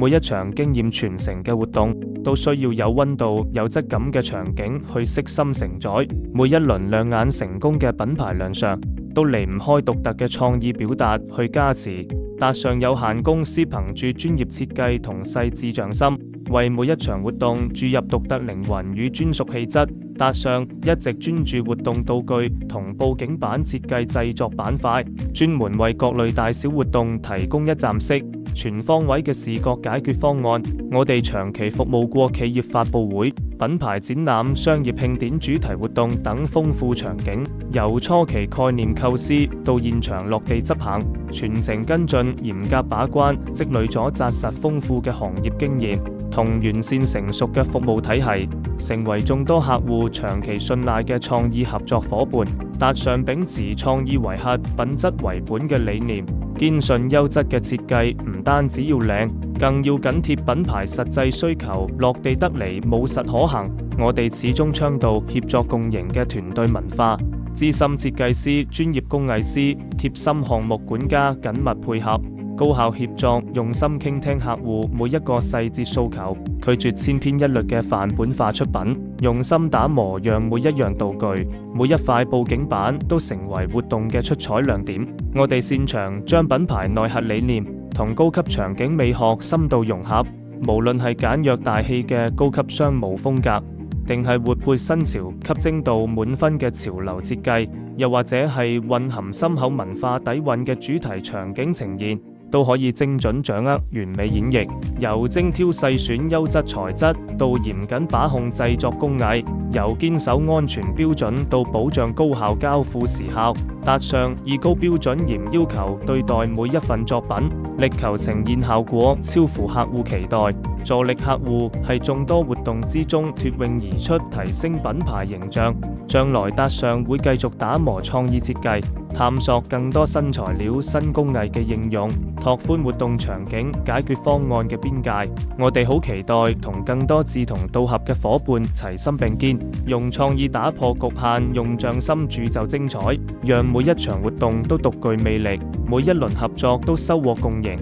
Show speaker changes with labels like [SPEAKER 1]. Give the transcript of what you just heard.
[SPEAKER 1] 每一場經驗傳承嘅活動，都需要有溫度、有質感嘅場景去悉心承載。每一輪亮眼成功嘅品牌亮相，都離唔開獨特嘅創意表達去加持。達尚有限公司憑住專業設計同細緻匠心，為每一場活動注入獨特靈魂與專屬氣質。達尚一直專注活動道具同佈景板設計製作板塊，專門為各類大小活動提供一站式、全方位嘅視覺解決方案。我哋長期服務過企業發佈會、品牌展覽、商業慶典主題活動等豐富場景，由初期概念構思到現場落地執行，全程跟進、嚴格把關，積累咗紮實豐富嘅行業經驗同完善成熟嘅服務體系，成為眾多客戶長期信賴嘅創意合作夥伴。達尚秉持創意為核、品質為本嘅理念，堅信優質嘅設計唔單止要靚，更要緊貼品牌實際需求，落地得嚟務實可行。我哋始終倡導協作共贏嘅團隊文化，資深設計師、專業工藝師、貼心項目管家緊密配合，高效協作，用心傾聽客戶每一個細節訴求，拒絕千篇一律嘅範本化出品，用心打磨，讓每一樣道具、每一塊佈景板都成為活動嘅出彩亮點。我哋擅長將品牌內核理念同高級場景美學深度融合，無論係簡約大氣嘅高級商務風格，定係活潑新潮、吸睛度滿分嘅潮流設計，又或者係蘊含深厚文化底蘊嘅主題場景呈現，都可以精準掌握完美演繹。由精挑細選優質材質到嚴謹把控製作工藝，由堅守安全標準到保障高效交付時效，達尚以高標準嚴要求對待每一份作品，力求呈現效果超乎客戶期待，助力客戶喺眾多活動之中脫穎而出，提升品牌形象。將來達尚會繼續打磨創意設計，探索更多新材料、新工藝嘅應用，拓寬活動場景解決方案嘅邊界。我哋好期待同更多志同道合嘅夥伴齊心並肩，用創意打破局限，用匠心鑄就精彩，讓每一場活動都獨具魅力，每一輪合作都收穫共贏。